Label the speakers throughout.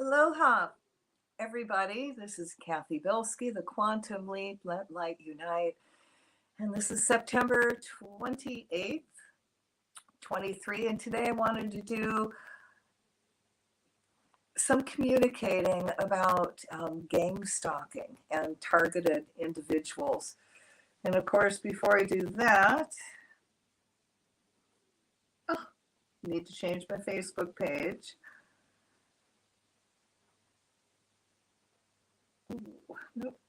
Speaker 1: Aloha, everybody. This is Cathy Bilsky, the Quantum Leap, Let Light Unite. And this is September 28th, 23. And today I wanted to do some communicating about gang stalking and targeted individuals. And of course, before I do that, I need to change my Facebook page. Ooh, nope,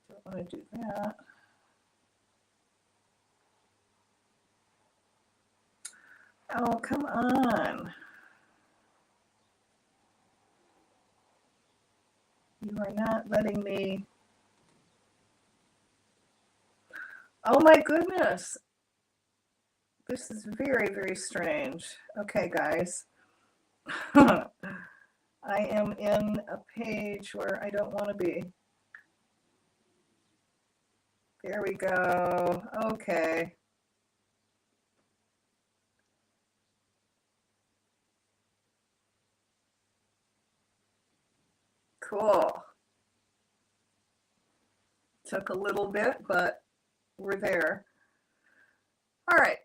Speaker 1: don't want to do that. Oh, come on. You are not letting me. Oh my goodness. This is very, very strange. Okay, guys. I am in a page where I don't want to be. There we go. Okay. Cool. Took a little bit, but we're there. All right.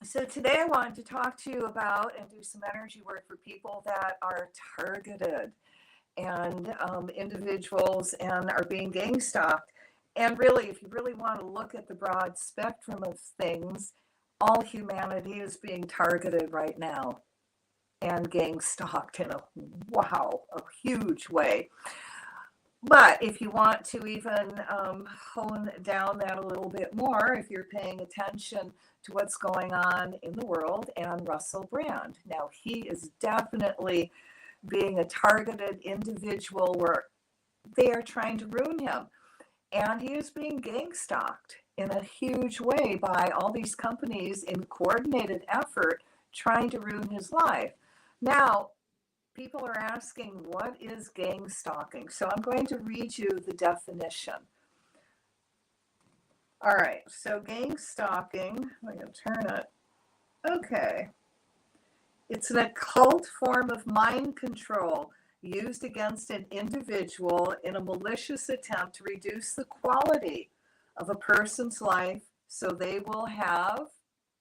Speaker 1: So today I wanted to talk to you about and do some energy work for people that are targeted and individuals and are being gang stalked. And really, if you really want to look at the broad spectrum of things, all humanity is being targeted right now and gang stalked in a huge way. But if you want to even hone down that a little bit more, if you're paying attention to what's going on in the world and Russell Brand. Now, he is definitely being a targeted individual where they are trying to ruin him. And he is being gang stalked in a huge way by all these companies in coordinated effort trying to ruin his life. Now, people are asking, what is gang stalking? So I'm going to read you the definition. All right, so gang stalking, I'm going to turn it. Okay. It's an occult form of mind control used against an individual in a malicious attempt to reduce the quality of a person's life so they will have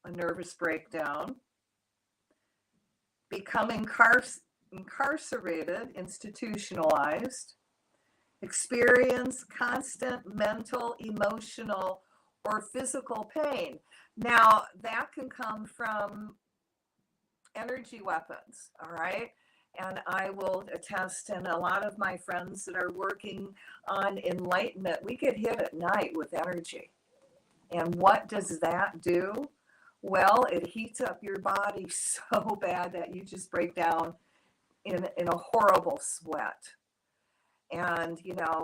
Speaker 1: a nervous breakdown, become incarcerated, institutionalized, experience constant mental, emotional, or physical pain. Now, that can come from energy weapons, all right? And I will attest, and a lot of my friends that are working on enlightenment, we get hit at night with energy. And what does that do? Well, it heats up your body so bad that you just break down in a horrible sweat. And,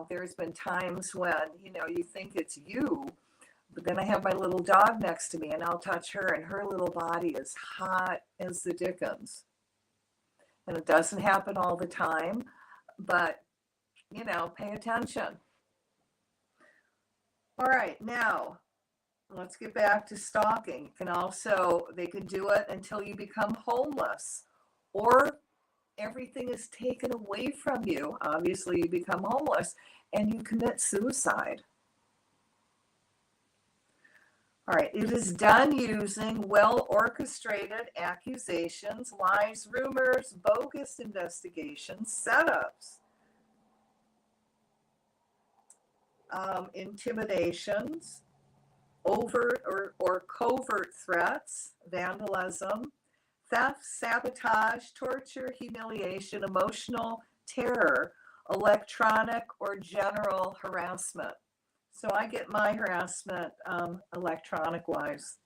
Speaker 1: there's been times when, you think it's you, but then I have my little dog next to me and I'll touch her and her little body is hot as the dickens. And it doesn't happen all the time, but, pay attention. All right, now let's get back to stalking. They can do it until you become homeless or everything is taken away from you. Obviously, you become homeless and you commit suicide. All right, it is done using well-orchestrated accusations, lies, rumors, bogus investigations, setups, intimidations, overt or covert threats, vandalism, theft, sabotage, torture, humiliation, emotional terror, electronic or general harassment. So I get my harassment electronic wise.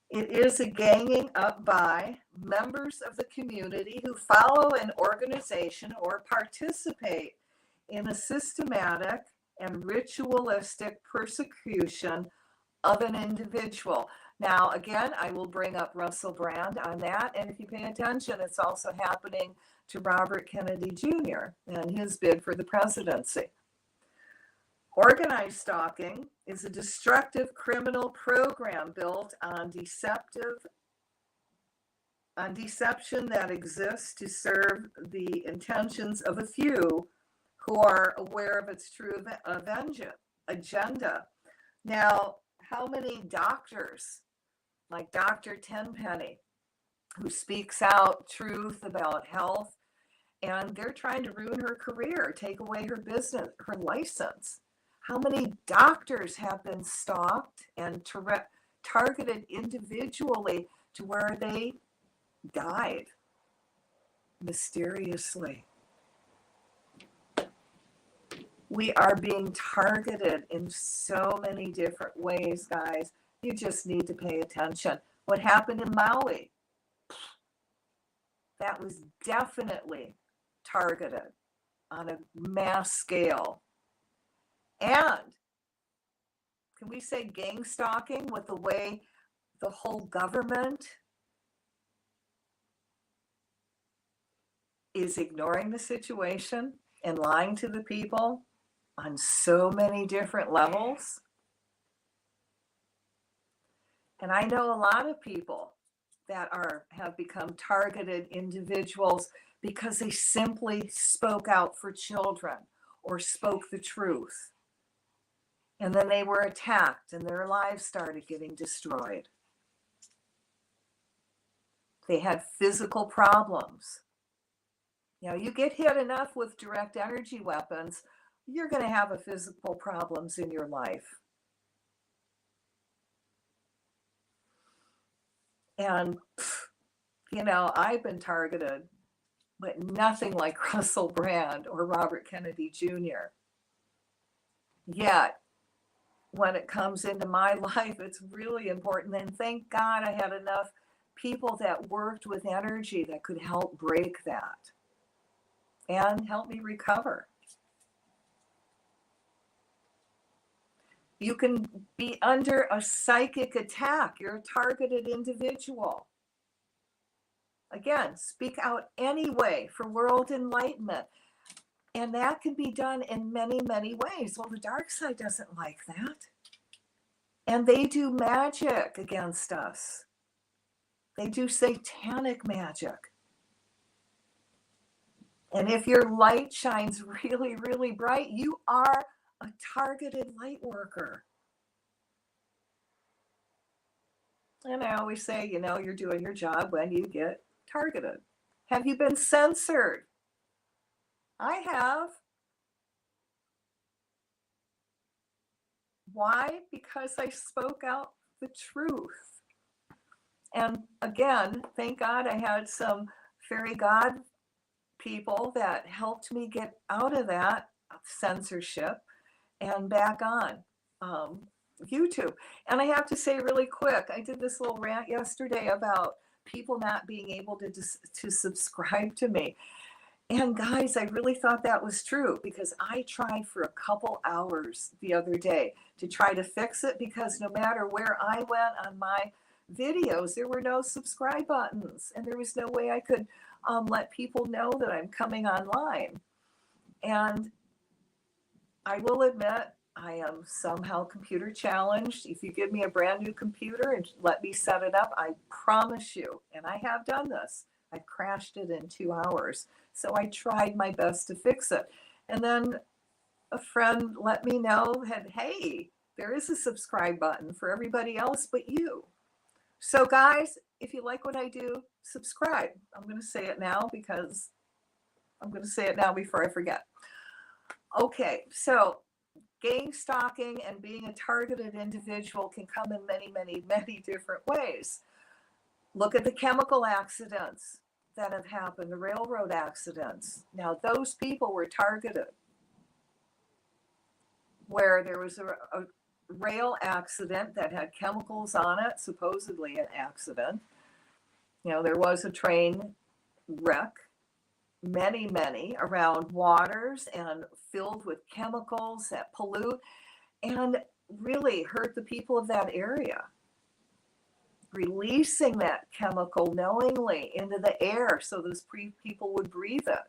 Speaker 1: It is a ganging up by members of the community who follow an organization or participate in a systematic and ritualistic persecution of an individual. Now, again, I will bring up Russell Brand on that. And if you pay attention, it's also happening to Robert Kennedy Jr. and his bid for the presidency. Organized stalking is a destructive criminal program built on deceptive on deception that exists to serve the intentions of a few who are aware of its true agenda. Now, how many doctors, like Dr. Tenpenny, who speaks out truth about health, and they're trying to ruin her career, take away her business, her license? How many doctors have been stalked and targeted individually to where they died mysteriously? We are being targeted in so many different ways, guys. You just need to pay attention. What happened in Maui? That was definitely targeted on a mass scale. And can we say gang stalking with the way the whole government is ignoring the situation and lying to the people on so many different levels? And I know a lot of people that have become targeted individuals because they simply spoke out for children or spoke the truth. And then they were attacked and their lives started getting destroyed. They had physical problems. You know, you get hit enough with direct energy weapons, you're going to have a physical problems in your life. And, you know, I've been targeted, but nothing like Russell Brand or Robert Kennedy Jr. Yet, when it comes into my life, it's really important. And thank God I had enough people that worked with energy that could help break that and help me recover. You can be under a psychic attack. You're a targeted individual. Again, speak out anyway for world enlightenment. And that can be done in many, many ways. Well, the dark side doesn't like that. And they do magic against us. They do satanic magic. And if your light shines really, really bright, you are a targeted light worker. And I always say, you know, you're doing your job when you get targeted. Have you been censored? I have. Why? Because I spoke out the truth. And again, thank God I had some fairy god people that helped me get out of that censorship and back on YouTube. And I have to say really quick, I did this little rant yesterday about people not being able to subscribe to me. And guys, I really thought that was true because I tried for a couple hours the other day to try to fix it, because no matter where I went on my videos, there were no subscribe buttons and there was no way I could let people know that I'm coming online. And I will admit, I am somehow computer challenged. If you give me a brand new computer and let me set it up, I promise you, and I have done this, I crashed it in 2 hours. So I tried my best to fix it. And then a friend let me know that, hey, there is a subscribe button for everybody else but you. So guys, if you like what I do, subscribe. I'm going to say it now because I'm going to say it now before I forget. Okay, so gang stalking and being a targeted individual can come in many, many, many different ways. Look at the chemical accidents that have happened, the railroad accidents. Now, those people were targeted, where there was a rail accident that had chemicals on it, supposedly an accident. You know, there was a train wreck, many around waters and filled with chemicals that pollute and really hurt the people of that area. Releasing that chemical knowingly into the air so those people would breathe it.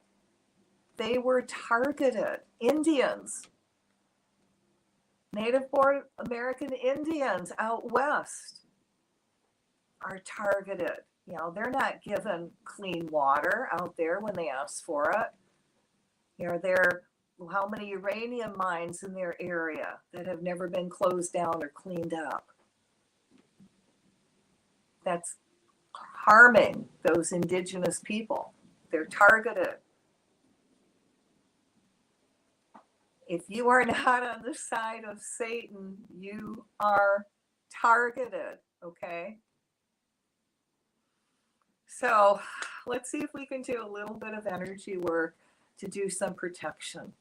Speaker 1: They were targeted. Indians, Native-born American Indians out west are targeted. You know, they're not given clean water out there when they ask for it. You know, there how many uranium mines in their area that have never been closed down or cleaned up? That's harming those indigenous people. They're targeted. If you are not on the side of Satan, you are targeted, okay? So let's see if we can do a little bit of energy work to do some protection.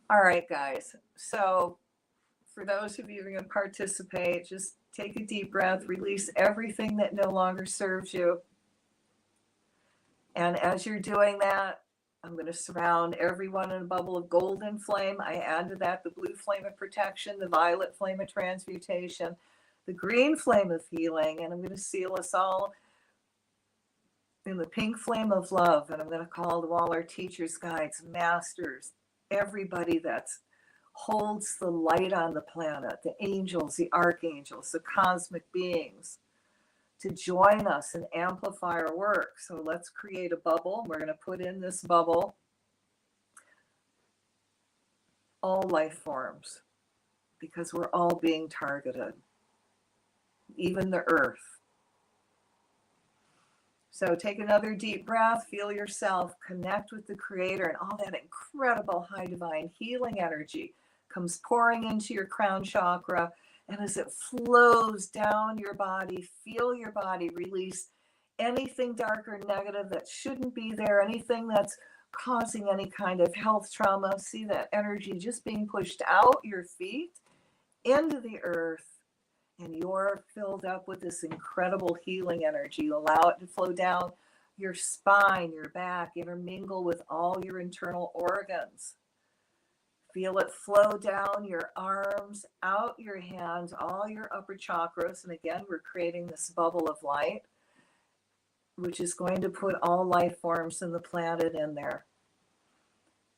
Speaker 1: All right, guys. So for those of you who are going to participate, just take a deep breath, release everything that no longer serves you. And as you're doing that, I'm going to surround everyone in a bubble of golden flame. I add to that the blue flame of protection, the violet flame of transmutation, the green flame of healing, and I'm going to seal us all in the pink flame of love. And I'm going to call to all our teachers, guides, masters, everybody that holds the light on the planet, the angels, the archangels, the cosmic beings, to join us and amplify our work. So let's create a bubble. We're going to put in this bubble all life forms, because we're all being targeted, even the earth. So take another deep breath, feel yourself connect with the creator, and all that incredible high divine healing energy comes pouring into your crown chakra. And as it flows down your body, feel your body release anything dark or negative that shouldn't be there, anything that's causing any kind of health trauma. See that energy just being pushed out your feet into the earth, and you're filled up with this incredible healing energy. Allow it to flow down your spine, your back, intermingle with all your internal organs. Feel it flow down your arms, out your hands, all your upper chakras. And again, we're creating this bubble of light, which is going to put all life forms in the planet in there.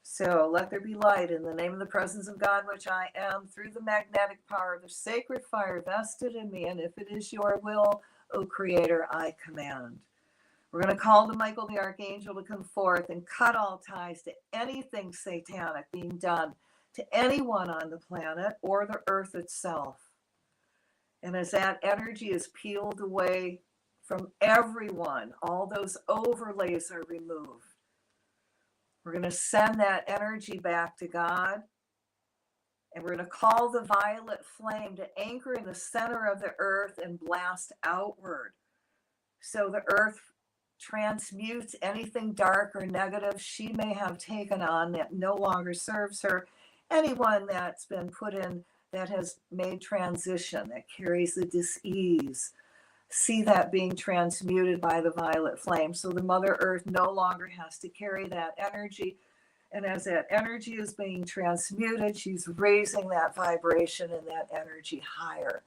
Speaker 1: So let there be light in the name of the presence of God, which I am, through the magnetic power of the sacred fire vested in me. And if it is your will, O Creator, I command. We're going to call to Michael the Archangel to come forth and cut all ties to anything satanic being done to anyone on the planet or the earth itself. And as that energy is peeled away from everyone, all those overlays are removed. We're going to send that energy back to God. And we're going to call the violet flame to anchor in the center of the earth and blast outward. So the earth transmutes anything dark or negative she may have taken on that no longer serves her. Anyone that's been put in that has made transition, that carries the dis-ease, see that being transmuted by the violet flame. So the Mother Earth no longer has to carry that energy. And as that energy is being transmuted, she's raising that vibration and that energy higher.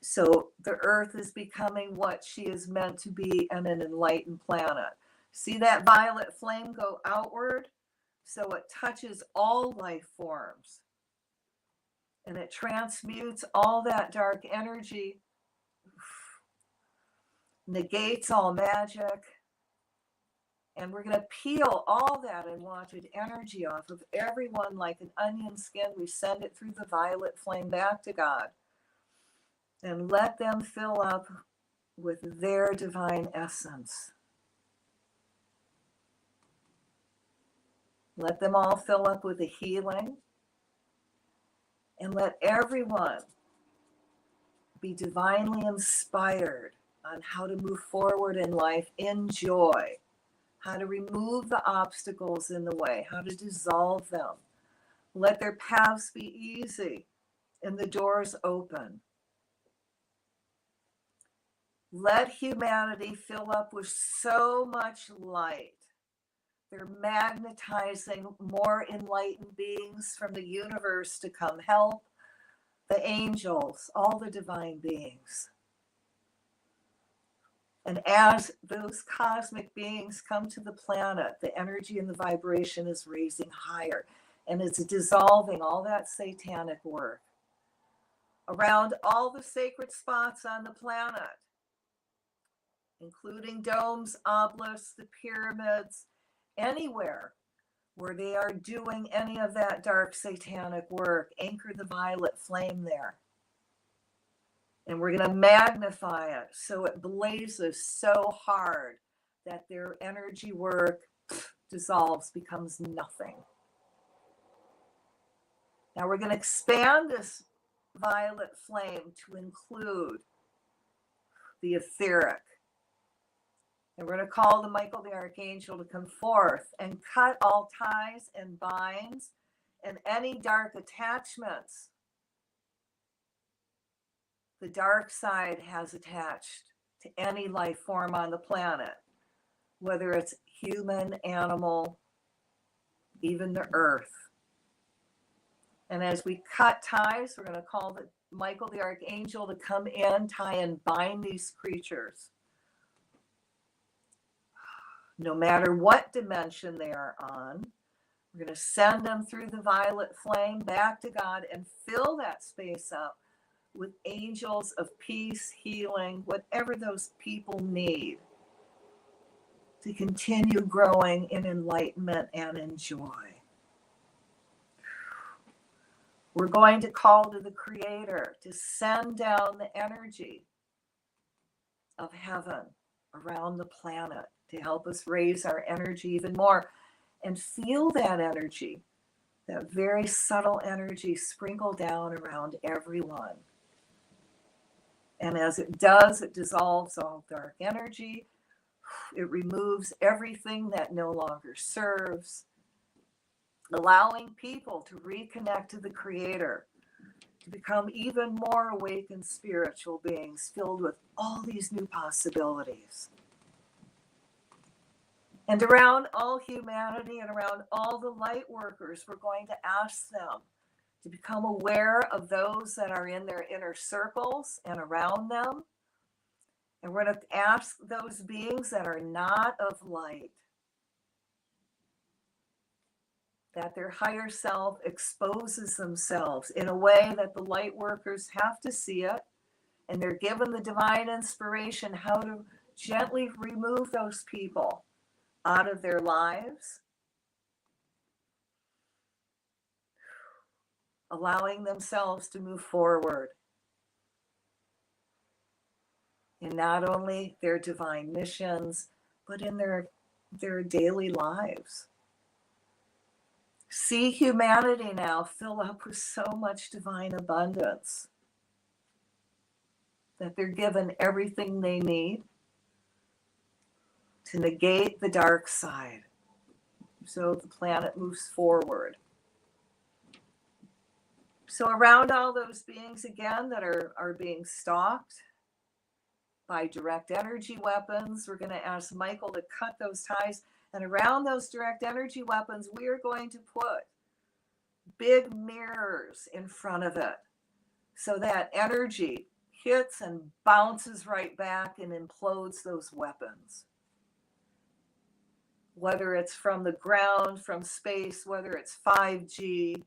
Speaker 1: So the earth is becoming what she is meant to be, and an enlightened planet. See that violet flame go outward? So it touches all life forms. And it transmutes all that dark energy, negates all magic. And we're going to peel all that unwanted energy off of everyone like an onion skin. We send it through the violet flame back to God. And let them fill up with their divine essence. Let them all fill up with the healing. And let everyone be divinely inspired on how to move forward in life in joy, how to remove the obstacles in the way, how to dissolve them. Let their paths be easy and the doors open. Let humanity fill up with so much light. They're magnetizing more enlightened beings from the universe to come help, the angels, all the divine beings. And as those cosmic beings come to the planet, the energy and the vibration is raising higher, and it's dissolving all that satanic work. around all the sacred spots on the planet, including domes, obelisks, the pyramids, anywhere where they are doing any of that dark satanic work. Anchor the violet flame there. And we're going to magnify it so it blazes so hard that their energy work dissolves, becomes nothing. Now we're going to expand this violet flame to include the etheric. And we're going to call the Michael the Archangel to come forth and cut all ties and binds and any dark attachments the dark side has attached to any life form on the planet, whether it's human, animal, even the earth. And as we cut ties, we're going to call the Michael the Archangel to come in, tie and bind these creatures. No matter what dimension they are on, we're going to send them through the violet flame back to God and fill that space up with angels of peace, healing, whatever those people need to continue growing in enlightenment and in joy. We're going to call to the Creator to send down the energy of heaven around the planet to help us raise our energy even more and feel that energy, that very subtle energy sprinkle down around everyone. And as it does, it dissolves all dark energy. It removes everything that no longer serves, allowing people to reconnect to the Creator, to become even more awakened spiritual beings filled with all these new possibilities. And around all humanity and around all the light workers, we're going to ask them to become aware of those that are in their inner circles and around them. And we're going to ask those beings that are not of light, that their higher self exposes themselves in a way that the light workers have to see it, and they're given the divine inspiration how to gently remove those people out of their lives, allowing themselves to move forward in not only their divine missions, but in their daily lives. See humanity now fill up with so much divine abundance that they're given everything they need to negate the dark side so the planet moves forward. So around all those beings again that are being stalked by direct energy weapons, we're going to ask Michael to cut those ties. And around those direct energy weapons, we are going to put big mirrors in front of it so that energy hits and bounces right back and implodes those weapons. Whether it's from the ground, from space, whether it's 5G,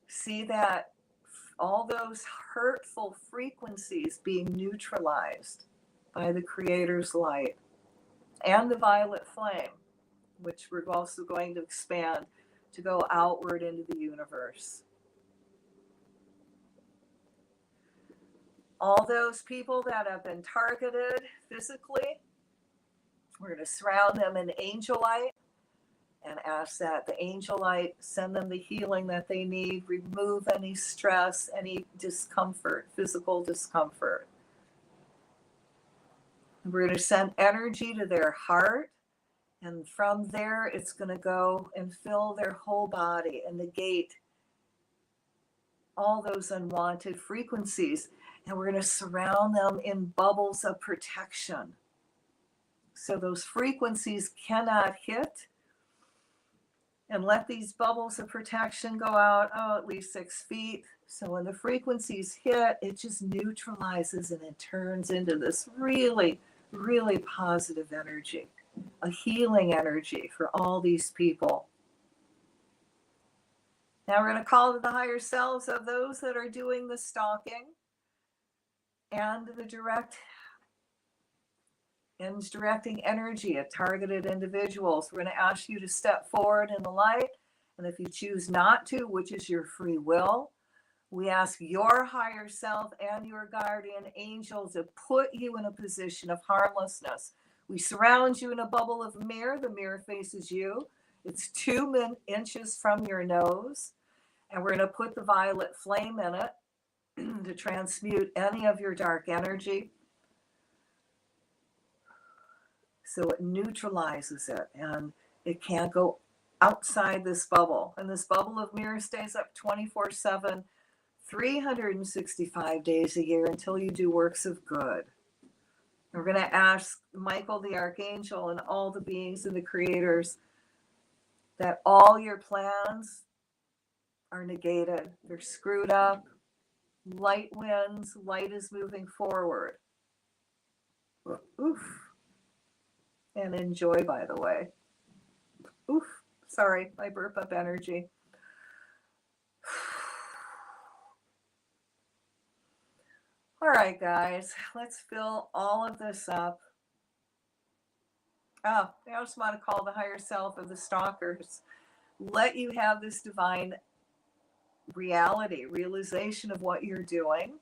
Speaker 1: see that all those hurtful frequencies being neutralized by the Creator's light and the violet flame, which we're also going to expand to go outward into the universe. All those people that have been targeted physically, we're going to surround them in angel light and ask that the angel light send them the healing that they need, remove any stress, any discomfort, physical discomfort. We're going to send energy to their heart, and from there it's going to go and fill their whole body and negate all those unwanted frequencies. And we're going to surround them in bubbles of protection, so those frequencies cannot hit. And let these bubbles of protection go out, at least 6 feet. So when the frequencies hit, it just neutralizes and it turns into this really, really positive energy, a healing energy for all these people. Now we're going to call to the higher selves of those that are doing the stalking and the directing energy at targeted individuals. We're going to ask you to step forward in the light. And if you choose not to, which is your free will, we ask your higher self and your guardian angel to put you in a position of harmlessness. We surround you in a bubble of mirror. The mirror faces you. It's 2 inches from your nose. And we're going to put the violet flame in it to transmute any of your dark energy. So it neutralizes it, and it can't go outside this bubble. And this bubble of mirror stays up 24/7, 365 days a year until you do works of good. We're going to ask Michael the Archangel and all the beings and the creators that all your plans are negated. They're screwed up. Light wins. Light is moving forward. Oof. And enjoy, by the way. Oof. Sorry, I burp up energy. All right, guys, let's fill all of this up. Oh, I just want to call the higher self of the stalkers. Let you have this divine realization of what you're doing.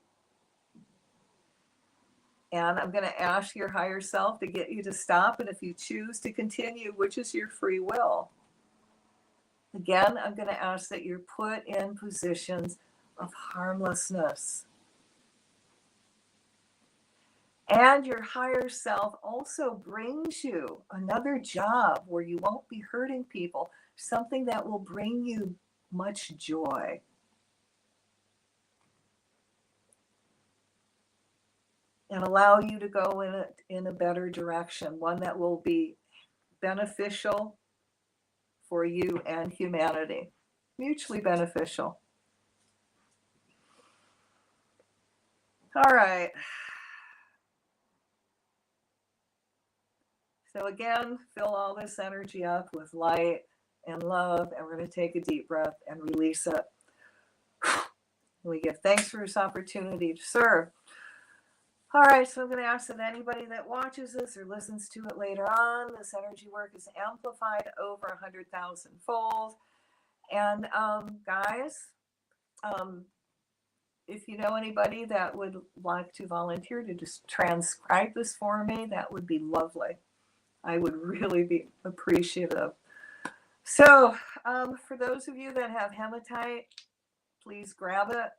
Speaker 1: And I'm going to ask your higher self to get you to stop. And if you choose to continue, which is your free will, again, I'm going to ask that you're put in positions of harmlessness. And your higher self also brings you another job where you won't be hurting people, something that will bring you much joy. And allow you to go in a better direction, one that will be beneficial for you and humanity, mutually beneficial. All right. So again, fill all this energy up with light and love, and we're going to take a deep breath and release it. We give thanks for this opportunity to serve. All right, so I'm going to ask that anybody that watches this or listens to it later on, this energy work is amplified over 100,000 fold. And guys, if you know anybody that would like to volunteer to just transcribe this for me, that would be lovely. I would really be appreciative. So for those of you that have hematite, please grab it,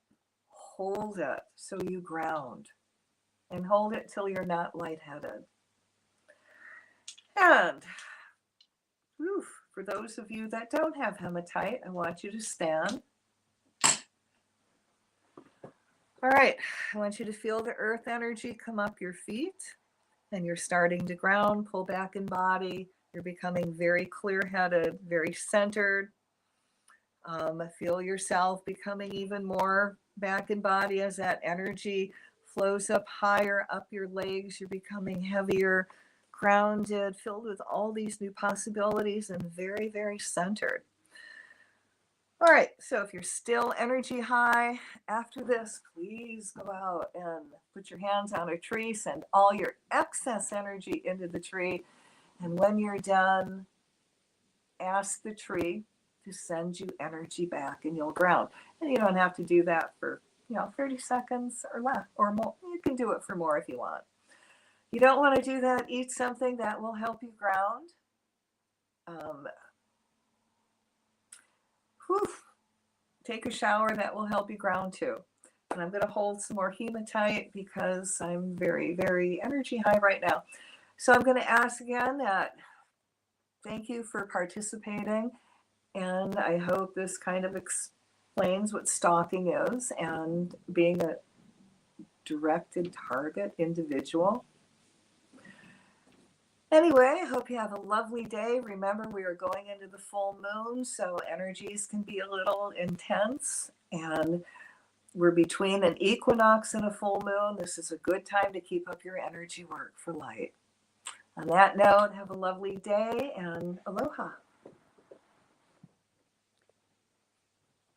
Speaker 1: hold it so you ground. And hold it till you're not lightheaded. And for those of you that don't have hematite, I want you to stand. All right, I want you to feel the earth energy come up your feet. And you're starting to ground, pull back in body. You're becoming very clear-headed, very centered. Feel yourself becoming even more back in body as that energy flows up higher, up your legs. You're becoming heavier, grounded, filled with all these new possibilities, and very, very centered. All right, so if you're still energy high after this, please go out and put your hands on a tree, send all your excess energy into the tree. And when you're done, ask the tree to send you energy back and you'll ground. And you don't have to do that for 30 seconds or less or more. You can do it for more if you want. You don't want to do that. Eat something that will help you ground. Take a shower that will help you ground too. And I'm going to hold some more hematite because I'm very, very energy high right now. So I'm going to ask again that thank you for participating. And I hope this kind of explains what stalking is and being a directed target individual. Anyway, I hope you have a lovely day. Remember, we are going into the full moon, so energies can be a little intense. And we're between an equinox and a full moon. This is a good time to keep up your energy work for light. On that note, have a lovely day and aloha.